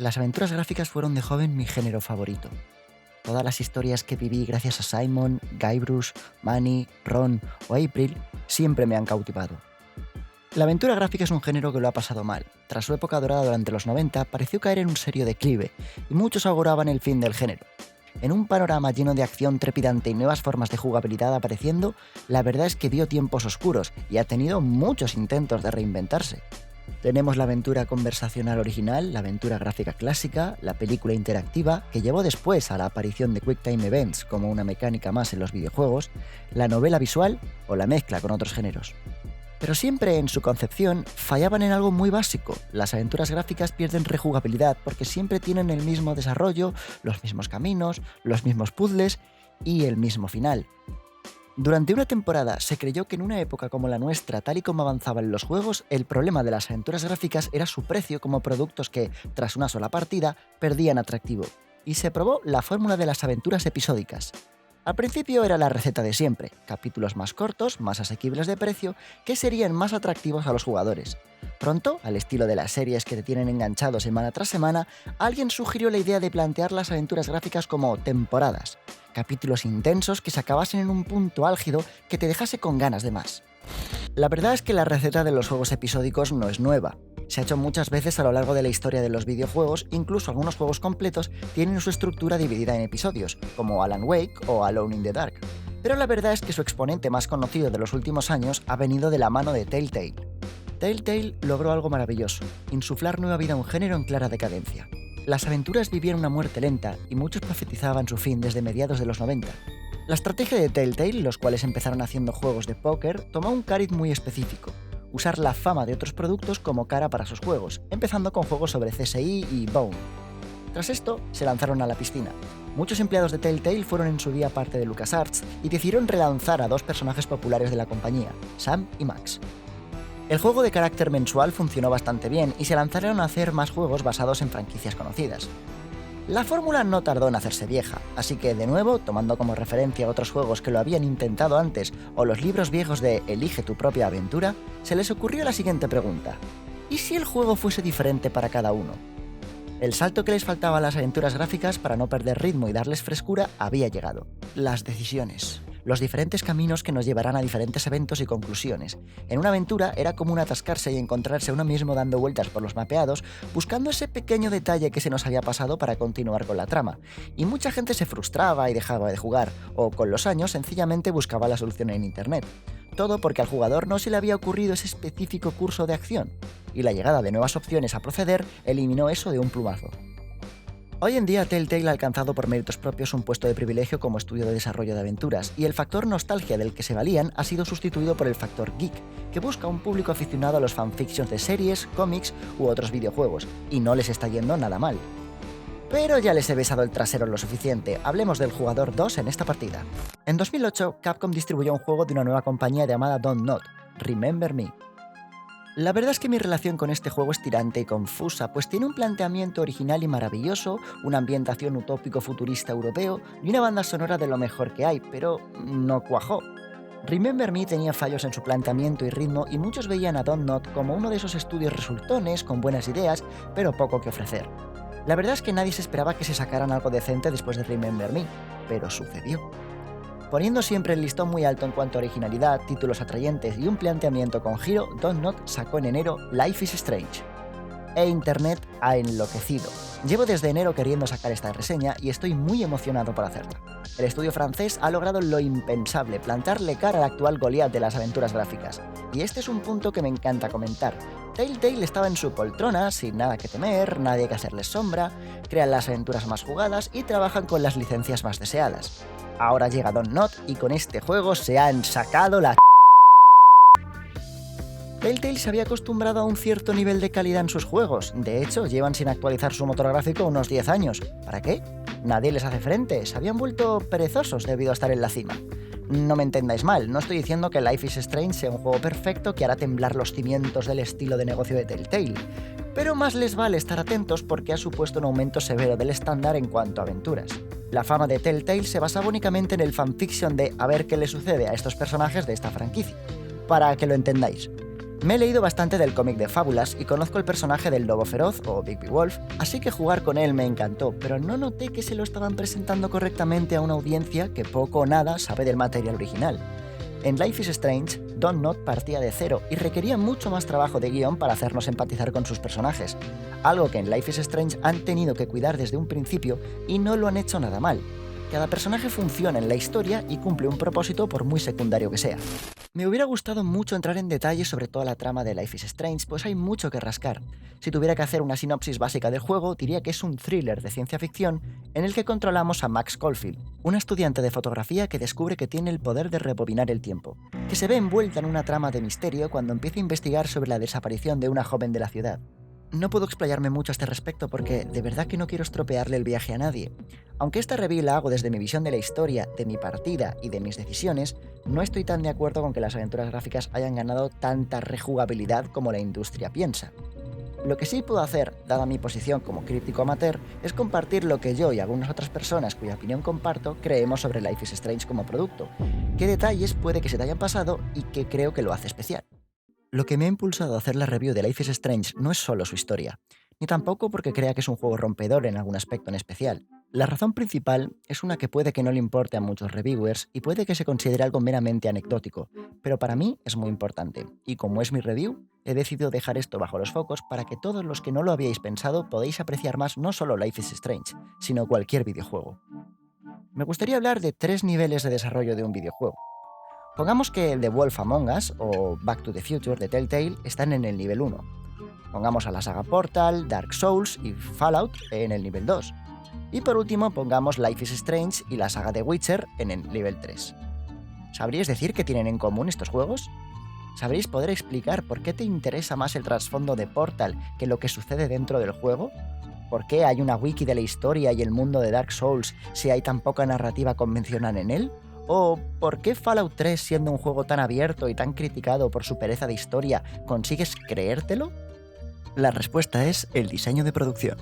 Las aventuras gráficas fueron de joven mi género favorito. Todas las historias que viví gracias a Simon, Guybrush, Manny, Ron o April siempre me han cautivado. La aventura gráfica es un género que lo ha pasado mal. Tras su época dorada durante los 90, pareció caer en un serio declive, y muchos auguraban el fin del género. En un panorama lleno de acción trepidante y nuevas formas de jugabilidad apareciendo, la verdad es que vio tiempos oscuros y ha tenido muchos intentos de reinventarse. Tenemos la aventura conversacional original, la aventura gráfica clásica, la película interactiva, que llevó después a la aparición de QuickTime Events como una mecánica más en los videojuegos, la novela visual o la mezcla con otros géneros. Pero siempre en su concepción fallaban en algo muy básico. Las aventuras gráficas pierden rejugabilidad porque siempre tienen el mismo desarrollo, los mismos caminos, los mismos puzzles y el mismo final. Durante una temporada se creyó que en una época como la nuestra, tal y como avanzaban los juegos, el problema de las aventuras gráficas era su precio como productos que, tras una sola partida, perdían atractivo. Y se probó la fórmula de las aventuras episódicas. Al principio era la receta de siempre, capítulos más cortos, más asequibles de precio, que serían más atractivos a los jugadores. Pronto, al estilo de las series que te tienen enganchado semana tras semana, alguien sugirió la idea de plantear las aventuras gráficas como temporadas, capítulos intensos que se acabasen en un punto álgido que te dejase con ganas de más. La verdad es que la receta de los juegos episódicos no es nueva. Se ha hecho muchas veces a lo largo de la historia de los videojuegos, incluso algunos juegos completos tienen su estructura dividida en episodios, como Alan Wake o Alone in the Dark. Pero la verdad es que su exponente más conocido de los últimos años ha venido de la mano de Telltale. Telltale logró algo maravilloso, insuflar nueva vida a un género en clara decadencia. Las aventuras vivían una muerte lenta y muchos profetizaban su fin desde mediados de los 90. La estrategia de Telltale, los cuales empezaron haciendo juegos de póker, tomó un cariz muy específico: usar la fama de otros productos como cara para sus juegos, empezando con juegos sobre CSI y Bone. Tras esto, se lanzaron a la piscina. Muchos empleados de Telltale fueron en su día parte de LucasArts y decidieron relanzar a dos personajes populares de la compañía, Sam y Max. El juego de carácter mensual funcionó bastante bien y se lanzaron a hacer más juegos basados en franquicias conocidas. La fórmula no tardó en hacerse vieja, así que de nuevo, tomando como referencia otros juegos que lo habían intentado antes o los libros viejos de Elige tu propia aventura, se les ocurrió la siguiente pregunta: ¿y si el juego fuese diferente para cada uno? El salto que les faltaba a las aventuras gráficas para no perder ritmo y darles frescura había llegado: las decisiones. Los diferentes caminos que nos llevarán a diferentes eventos y conclusiones. En una aventura era común atascarse y encontrarse a uno mismo dando vueltas por los mapeados, buscando ese pequeño detalle que se nos había pasado para continuar con la trama. Y mucha gente se frustraba y dejaba de jugar, o con los años sencillamente buscaba la solución en internet. Todo porque al jugador no se le había ocurrido ese específico curso de acción, y la llegada de nuevas opciones a proceder eliminó eso de un plumazo. Hoy en día Telltale ha alcanzado por méritos propios un puesto de privilegio como estudio de desarrollo de aventuras, y el factor nostalgia del que se valían ha sido sustituido por el factor geek, que busca un público aficionado a los fanfictions de series, cómics u otros videojuegos, y no les está yendo nada mal. Pero ya les he besado el trasero lo suficiente, hablemos del jugador 2 en esta partida. En 2008, Capcom distribuyó un juego de una nueva compañía llamada Don't Nod, Remember Me. La verdad es que mi relación con este juego es tirante y confusa, pues tiene un planteamiento original y maravilloso, una ambientación utópico futurista europeo y una banda sonora de lo mejor que hay, pero no cuajó. Remember Me tenía fallos en su planteamiento y ritmo, y muchos veían a Don't Nod como uno de esos estudios resultones, con buenas ideas, pero poco que ofrecer. La verdad es que nadie se esperaba que se sacaran algo decente después de Remember Me, pero sucedió. Poniendo siempre el listón muy alto en cuanto a originalidad, títulos atrayentes y un planteamiento con giro, Don't Nod sacó en enero Life is Strange. E internet ha enloquecido. Llevo desde enero queriendo sacar esta reseña y estoy muy emocionado por hacerla. El estudio francés ha logrado lo impensable: plantarle cara al actual Goliath de las aventuras gráficas. Y este es un punto que me encanta comentar. Telltale estaba en su poltrona, sin nada que temer, nadie que hacerles sombra, crean las aventuras más jugadas y trabajan con las licencias más deseadas. Ahora llega Don't Nod y con este juego se han sacado la... Telltale se había acostumbrado a un cierto nivel de calidad en sus juegos. De hecho, llevan sin actualizar su motor gráfico unos 10 años. ¿Para qué? Nadie les hace frente, se habían vuelto perezosos debido a estar en la cima. No me entendáis mal, no estoy diciendo que Life is Strange sea un juego perfecto que hará temblar los cimientos del estilo de negocio de Telltale, pero más les vale estar atentos porque ha supuesto un aumento severo del estándar en cuanto a aventuras. La fama de Telltale se basaba únicamente en el fanfiction de a ver qué le sucede a estos personajes de esta franquicia. Para que lo entendáis, Me he leído bastante del cómic de Fábulas y conozco el personaje del lobo feroz o Big Wolf, así que jugar con él me encantó, pero no noté que se lo estaban presentando correctamente a una audiencia que poco o nada sabe del material original. En Life is Strange, Don't Nod partía de cero y requería mucho más trabajo de guión para hacernos empatizar con sus personajes, algo que en Life is Strange han tenido que cuidar desde un principio y no lo han hecho nada mal. Cada personaje funciona en la historia y cumple un propósito por muy secundario que sea. Me hubiera gustado mucho entrar en detalles sobre toda la trama de Life is Strange, pues hay mucho que rascar. Si tuviera que hacer una sinopsis básica del juego, diría que es un thriller de ciencia ficción en el que controlamos a Max Caulfield, una estudiante de fotografía que descubre que tiene el poder de rebobinar el tiempo, que se ve envuelta en una trama de misterio cuando empieza a investigar sobre la desaparición de una joven de la ciudad. No puedo explayarme mucho a este respecto porque de verdad que no quiero estropearle el viaje a nadie. Aunque esta review la hago desde mi visión de la historia, de mi partida y de mis decisiones, no estoy tan de acuerdo con que las aventuras gráficas hayan ganado tanta rejugabilidad como la industria piensa. Lo que sí puedo hacer, dada mi posición como crítico amateur, es compartir lo que yo y algunas otras personas cuya opinión comparto creemos sobre Life is Strange como producto, qué detalles puede que se te hayan pasado y qué creo que lo hace especial. Lo que me ha impulsado a hacer la review de Life is Strange no es solo su historia, ni tampoco porque crea que es un juego rompedor en algún aspecto en especial. La razón principal es una que puede que no le importe a muchos reviewers y puede que se considere algo meramente anecdótico, pero para mí es muy importante, y como es mi review, he decidido dejar esto bajo los focos para que todos los que no lo habíais pensado podáis apreciar más no solo Life is Strange, sino cualquier videojuego. Me gustaría hablar de 3 niveles de desarrollo de un videojuego. Pongamos que el de Wolf Among Us o Back to the Future de Telltale están en el nivel 1. Pongamos a la saga Portal, Dark Souls y Fallout en el nivel 2. Y por último pongamos Life is Strange y la saga de Witcher en el nivel 3. ¿Sabríais decir qué tienen en común estos juegos? ¿Sabréis poder explicar por qué te interesa más el trasfondo de Portal que lo que sucede dentro del juego? ¿Por qué hay una wiki de la historia y el mundo de Dark Souls si hay tan poca narrativa convencional en él? ¿O por qué Fallout 3, siendo un juego tan abierto y tan criticado por su pereza de historia, consigues creértelo? La respuesta es el diseño de producción.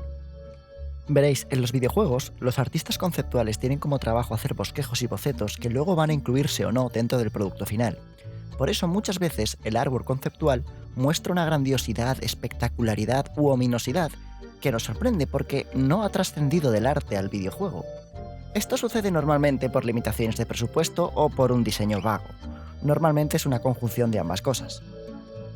Veréis, en los videojuegos, los artistas conceptuales tienen como trabajo hacer bosquejos y bocetos que luego van a incluirse o no dentro del producto final. Por eso muchas veces el artwork conceptual muestra una grandiosidad, espectacularidad u ominosidad que nos sorprende porque no ha trascendido del arte al videojuego. Esto sucede normalmente por limitaciones de presupuesto o por un diseño vago. Normalmente es una conjunción de ambas cosas.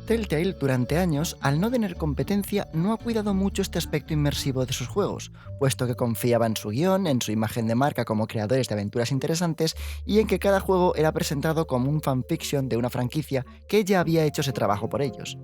Telltale, durante años, al no tener competencia, no ha cuidado mucho este aspecto inmersivo de sus juegos, puesto que confiaba en su guión, en su imagen de marca como creadores de aventuras interesantes y en que cada juego era presentado como un fanfiction de una franquicia que ya había hecho ese trabajo por ellos.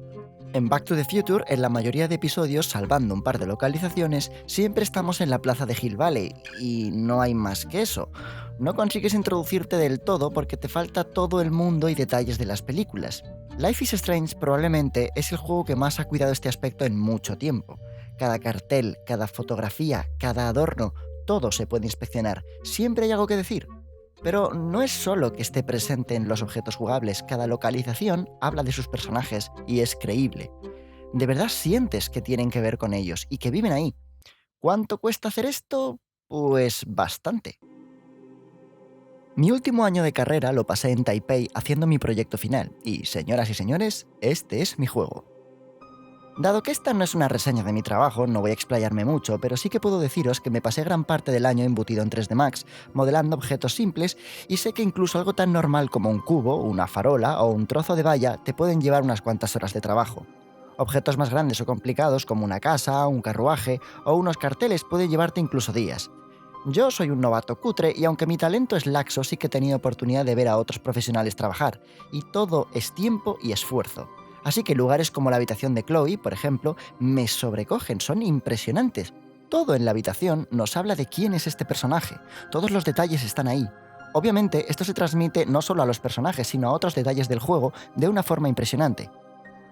En Back to the Future, en la mayoría de episodios, salvando un par de localizaciones, siempre estamos en la plaza de Hill Valley, y no hay más que eso. No consigues introducirte del todo porque te falta todo el mundo y detalles de las películas. Life is Strange probablemente es el juego que más ha cuidado este aspecto en mucho tiempo. Cada cartel, cada fotografía, cada adorno, todo se puede inspeccionar. Siempre hay algo que decir. Pero no es solo que esté presente en los objetos jugables, cada localización habla de sus personajes y es creíble. De verdad sientes que tienen que ver con ellos y que viven ahí. ¿Cuánto cuesta hacer esto? Pues bastante. Mi último año de carrera lo pasé en Taipei haciendo mi proyecto final y, señoras y señores, este es mi juego. Dado que esta no es una reseña de mi trabajo, no voy a explayarme mucho, pero sí que puedo deciros que me pasé gran parte del año embutido en 3D Max, modelando objetos simples, y sé que incluso algo tan normal como un cubo, una farola o un trozo de valla te pueden llevar unas cuantas horas de trabajo. Objetos más grandes o complicados como una casa, un carruaje o unos carteles pueden llevarte incluso días. Yo soy un novato cutre y aunque mi talento es laxo, sí que he tenido oportunidad de ver a otros profesionales trabajar, y todo es tiempo y esfuerzo. Así que lugares como la habitación de Chloe, por ejemplo, me sobrecogen, son impresionantes. Todo en la habitación nos habla de quién es este personaje, todos los detalles están ahí. Obviamente, esto se transmite no solo a los personajes, sino a otros detalles del juego de una forma impresionante.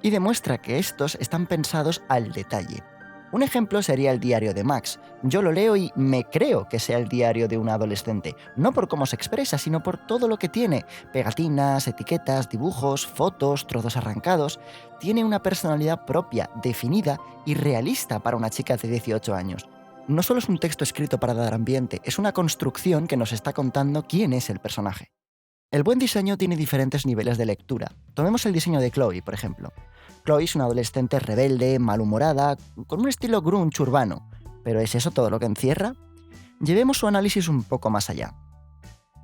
Y demuestra que estos están pensados al detalle. Un ejemplo sería el diario de Max. Yo lo leo y me creo que sea el diario de un adolescente, no por cómo se expresa, sino por todo lo que tiene. Pegatinas, etiquetas, dibujos, fotos, trozos arrancados. Tiene una personalidad propia, definida y realista para una chica de 18 años. No solo es un texto escrito para dar ambiente, es una construcción que nos está contando quién es el personaje. El buen diseño tiene diferentes niveles de lectura. Tomemos el diseño de Chloe, por ejemplo. Chloe es una adolescente rebelde, malhumorada, con un estilo grunge urbano. ¿Pero es eso todo lo que encierra? Llevemos su análisis un poco más allá.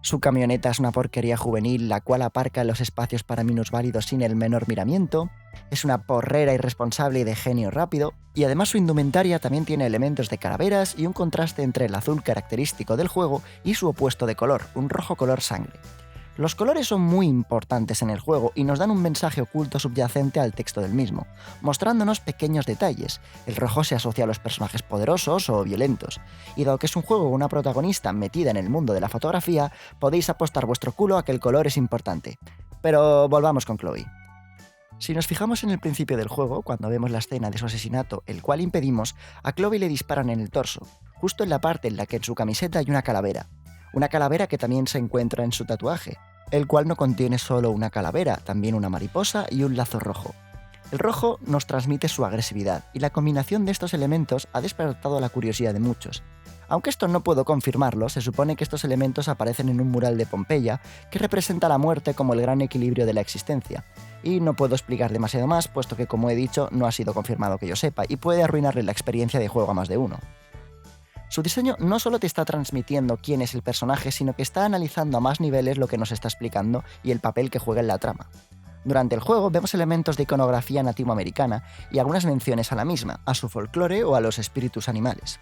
Su camioneta es una porquería juvenil, la cual aparca en los espacios para minusválidos sin el menor miramiento. Es una porrera irresponsable y de genio rápido. Y además su indumentaria también tiene elementos de calaveras y un contraste entre el azul característico del juego y su opuesto de color, un rojo color sangre. Los colores son muy importantes en el juego y nos dan un mensaje oculto subyacente al texto del mismo, mostrándonos pequeños detalles. El rojo se asocia a los personajes poderosos o violentos, y dado que es un juego con una protagonista metida en el mundo de la fotografía, podéis apostar vuestro culo a que el color es importante. Pero volvamos con Chloe. Si nos fijamos en el principio del juego, cuando vemos la escena de su asesinato, el cual impedimos, a Chloe le disparan en el torso, justo en la parte en la que en su camiseta hay una calavera. Una calavera que también se encuentra en su tatuaje, el cual no contiene solo una calavera, también una mariposa y un lazo rojo. El rojo nos transmite su agresividad, y la combinación de estos elementos ha despertado la curiosidad de muchos. Aunque esto no puedo confirmarlo, se supone que estos elementos aparecen en un mural de Pompeya que representa la muerte como el gran equilibrio de la existencia. Y no puedo explicar demasiado más, puesto que, como he dicho, no ha sido confirmado que yo sepa, y puede arruinarle la experiencia de juego a más de uno. Su diseño no solo te está transmitiendo quién es el personaje, sino que está analizando a más niveles lo que nos está explicando y el papel que juega en la trama. Durante el juego vemos elementos de iconografía nativoamericana y algunas menciones a la misma, a su folclore o a los espíritus animales.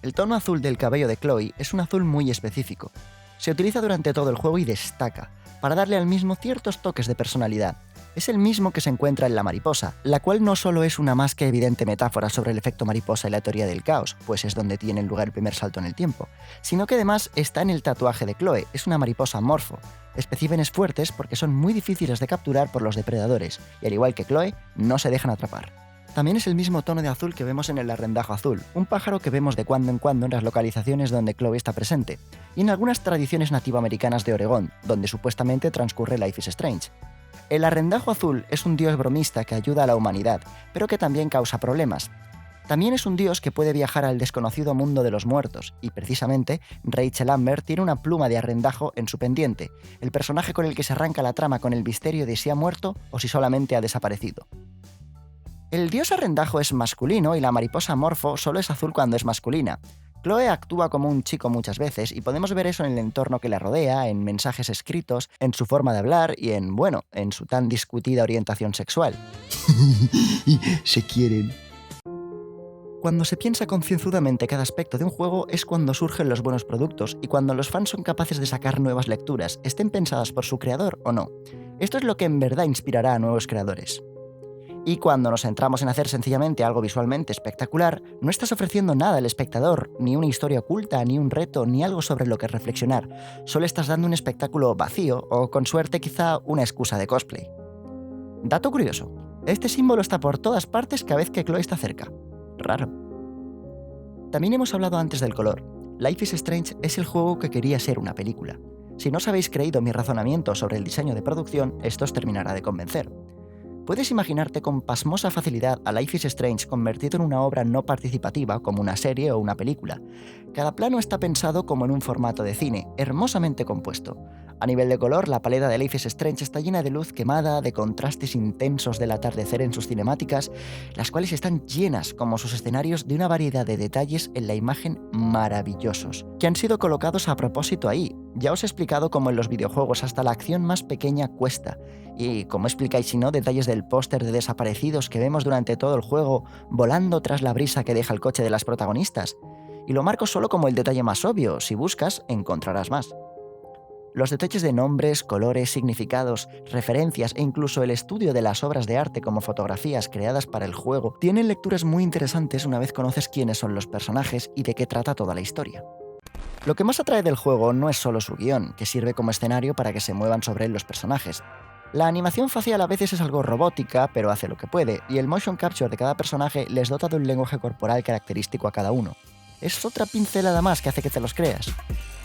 El tono azul del cabello de Chloe es un azul muy específico. Se utiliza durante todo el juego y destaca, para darle al mismo ciertos toques de personalidad. Es el mismo que se encuentra en la mariposa, la cual no solo es una más que evidente metáfora sobre el efecto mariposa y la teoría del caos, pues es donde tiene lugar el primer salto en el tiempo, sino que además está en el tatuaje de Chloe, es una mariposa morfo, especímenes fuertes porque son muy difíciles de capturar por los depredadores, y al igual que Chloe, no se dejan atrapar. También es el mismo tono de azul que vemos en el arrendajo azul, un pájaro que vemos de cuando en cuando en las localizaciones donde Chloe está presente, y en algunas tradiciones nativoamericanas de Oregón, donde supuestamente transcurre Life is Strange. El arrendajo azul es un dios bromista que ayuda a la humanidad, pero que también causa problemas. También es un dios que puede viajar al desconocido mundo de los muertos, y precisamente Rachel Amber tiene una pluma de arrendajo en su pendiente, el personaje con el que se arranca la trama con el misterio de si ha muerto o si solamente ha desaparecido. El dios arrendajo es masculino y la mariposa morfo solo es azul cuando es masculina. Chloe actúa como un chico muchas veces y podemos ver eso en el entorno que la rodea, en mensajes escritos, en su forma de hablar y en su tan discutida orientación sexual. Se quieren. Cuando se piensa concienzudamente cada aspecto de un juego es cuando surgen los buenos productos y cuando los fans son capaces de sacar nuevas lecturas, estén pensadas por su creador o no. Esto es lo que en verdad inspirará a nuevos creadores. Y cuando nos centramos en hacer sencillamente algo visualmente espectacular, no estás ofreciendo nada al espectador, ni una historia oculta, ni un reto, ni algo sobre lo que reflexionar. Solo estás dando un espectáculo vacío, o con suerte quizá una excusa de cosplay. Dato curioso, este símbolo está por todas partes cada vez que Chloe está cerca. Raro. También hemos hablado antes del color. Life is Strange es el juego que quería ser una película. Si no os habéis creído mi razonamiento sobre el diseño de producción, esto os terminará de convencer. Puedes imaginarte con pasmosa facilidad a Life is Strange convertido en una obra no participativa como una serie o una película. Cada plano está pensado como en un formato de cine, hermosamente compuesto. A nivel de color, la paleta de Life is Strange está llena de luz quemada, de contrastes intensos del atardecer en sus cinemáticas, las cuales están llenas, como sus escenarios, de una variedad de detalles en la imagen maravillosos, que han sido colocados a propósito ahí. Ya os he explicado cómo en los videojuegos hasta la acción más pequeña cuesta, y como explicáis si no, detalles del póster de desaparecidos que vemos durante todo el juego, volando tras la brisa que deja el coche de las protagonistas. Y lo marco solo como el detalle más obvio, si buscas, encontrarás más. Los detalles de nombres, colores, significados, referencias e incluso el estudio de las obras de arte como fotografías creadas para el juego tienen lecturas muy interesantes una vez conoces quiénes son los personajes y de qué trata toda la historia. Lo que más atrae del juego no es solo su guión, que sirve como escenario para que se muevan sobre él los personajes. La animación facial a veces es algo robótica, pero hace lo que puede, y el motion capture de cada personaje les dota de un lenguaje corporal característico a cada uno. Es otra pincelada más que hace que te los creas.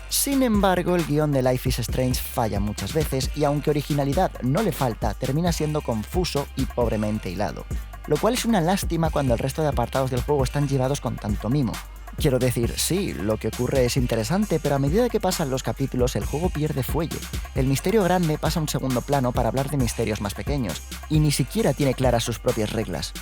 Sin embargo, el guión de Life is Strange falla muchas veces y aunque originalidad no le falta, termina siendo confuso y pobremente hilado. Lo cual es una lástima cuando el resto de apartados del juego están llevados con tanto mimo. Quiero decir, sí, lo que ocurre es interesante, pero a medida que pasan los capítulos el juego pierde fuelle. El misterio grande pasa a un segundo plano para hablar de misterios más pequeños, y ni siquiera tiene claras sus propias reglas.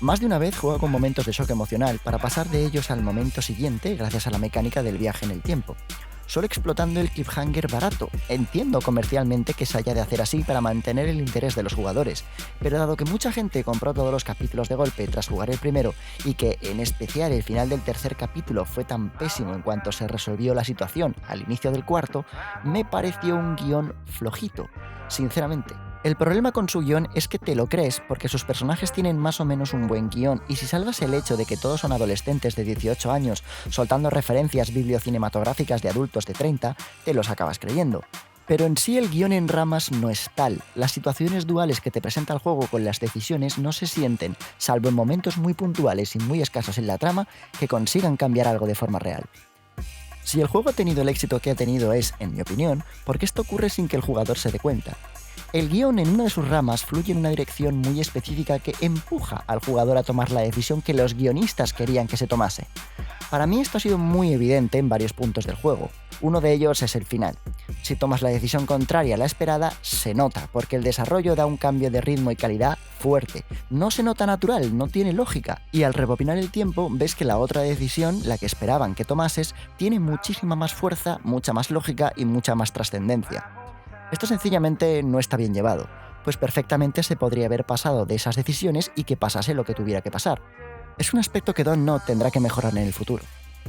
Más de una vez juego con momentos de shock emocional para pasar de ellos al momento siguiente gracias a la mecánica del viaje en el tiempo. Solo explotando el cliffhanger barato. Entiendo comercialmente que se haya de hacer así para mantener el interés de los jugadores, pero dado que mucha gente compró todos los capítulos de golpe tras jugar el primero y que en especial el final del tercer capítulo fue tan pésimo en cuanto se resolvió la situación al inicio del cuarto, me pareció un guión flojito, sinceramente. El problema con su guión es que te lo crees porque sus personajes tienen más o menos un buen guión y si salvas el hecho de que todos son adolescentes de 18 años soltando referencias bibliocinematográficas de adultos de 30, te los acabas creyendo. Pero en sí el guión en ramas no es tal. Las situaciones duales que te presenta el juego con las decisiones no se sienten, salvo en momentos muy puntuales y muy escasos en la trama, que consigan cambiar algo de forma real. Si el juego ha tenido el éxito que ha tenido es, en mi opinión, porque esto ocurre sin que el jugador se dé cuenta. El guión en una de sus ramas fluye en una dirección muy específica que empuja al jugador a tomar la decisión que los guionistas querían que se tomase. Para mí esto ha sido muy evidente en varios puntos del juego. Uno de ellos es el final. Si tomas la decisión contraria a la esperada, se nota, porque el desarrollo da un cambio de ritmo y calidad fuerte. No se nota natural, no tiene lógica. Y al rebobinar el tiempo, ves que la otra decisión, la que esperaban que tomases, tiene muchísima más fuerza, mucha más lógica y mucha más trascendencia. Esto sencillamente no está bien llevado, pues perfectamente se podría haber pasado de esas decisiones y que pasase lo que tuviera que pasar. Es un aspecto que Don't Nod tendrá que mejorar en el futuro.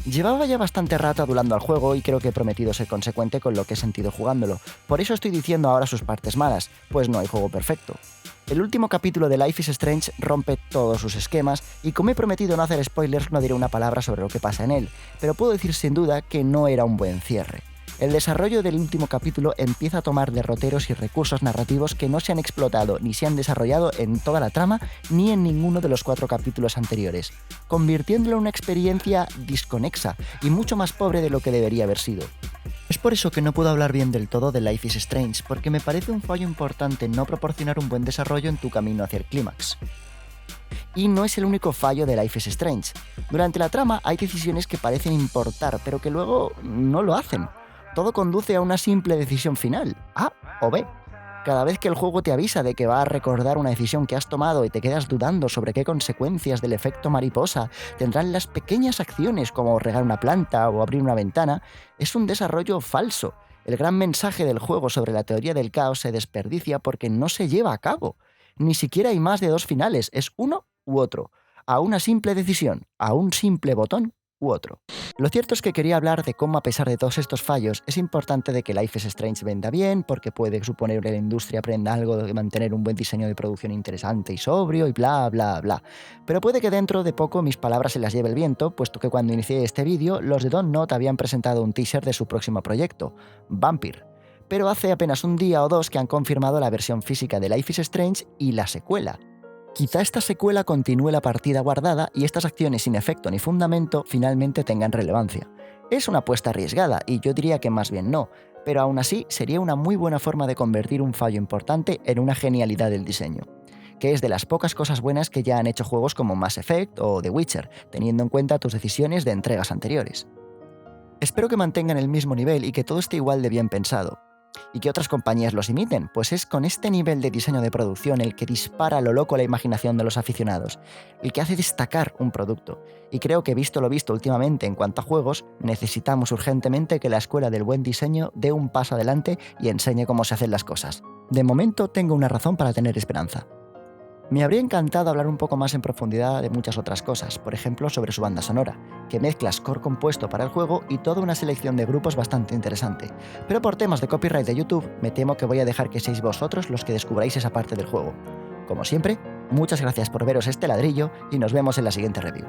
Llevaba ya bastante rato adulando al juego y creo que he prometido ser consecuente con lo que he sentido jugándolo, por eso estoy diciendo ahora sus partes malas, pues no hay juego perfecto. El último capítulo de Life is Strange rompe todos sus esquemas y como he prometido no hacer spoilers no diré una palabra sobre lo que pasa en él, pero puedo decir sin duda que no era un buen cierre. El desarrollo del último capítulo empieza a tomar derroteros y recursos narrativos que no se han explotado ni se han desarrollado en toda la trama ni en ninguno de los 4 capítulos anteriores, convirtiéndolo en una experiencia disconexa y mucho más pobre de lo que debería haber sido. Es por eso que no puedo hablar bien del todo de Life is Strange, porque me parece un fallo importante no proporcionar un buen desarrollo en tu camino hacia el clímax. Y no es el único fallo de Life is Strange. Durante la trama hay decisiones que parecen importar, pero que luego no lo hacen. Todo conduce a una simple decisión final, A o B. Cada vez que el juego te avisa de que va a recordar una decisión que has tomado y te quedas dudando sobre qué consecuencias del efecto mariposa tendrán las pequeñas acciones como regar una planta o abrir una ventana, es un desarrollo falso. El gran mensaje del juego sobre la teoría del caos se desperdicia porque no se lleva a cabo. Ni siquiera hay más de 2 finales, es uno u otro. A una simple decisión, a un simple botón u otro. Lo cierto es que quería hablar de cómo a pesar de todos estos fallos es importante de que Life is Strange venda bien porque puede suponer que la industria aprenda algo de mantener un buen diseño de producción interesante y sobrio y bla bla bla. Pero puede que dentro de poco mis palabras se las lleve el viento, puesto que cuando inicié este vídeo los de Don't Nod habían presentado un teaser de su próximo proyecto, Vampire. Pero hace apenas un día o dos que han confirmado la versión física de Life is Strange y la secuela. Quizá esta secuela continúe la partida guardada y estas acciones sin efecto ni fundamento finalmente tengan relevancia. Es una apuesta arriesgada y yo diría que más bien no, pero aún así sería una muy buena forma de convertir un fallo importante en una genialidad del diseño, que es de las pocas cosas buenas que ya han hecho juegos como Mass Effect o The Witcher, teniendo en cuenta tus decisiones de entregas anteriores. Espero que mantengan el mismo nivel y que todo esté igual de bien pensado. Y que otras compañías los imiten, pues es con este nivel de diseño de producción el que dispara a lo loco la imaginación de los aficionados, el que hace destacar un producto. Y creo que visto lo visto últimamente en cuanto a juegos, necesitamos urgentemente que la escuela del buen diseño dé un paso adelante y enseñe cómo se hacen las cosas. De momento tengo una razón para tener esperanza. Me habría encantado hablar un poco más en profundidad de muchas otras cosas, por ejemplo sobre su banda sonora, que mezcla score compuesto para el juego y toda una selección de grupos bastante interesante. Pero por temas de copyright de YouTube, me temo que voy a dejar que seáis vosotros los que descubráis esa parte del juego. Como siempre, muchas gracias por veros este ladrillo y nos vemos en la siguiente review.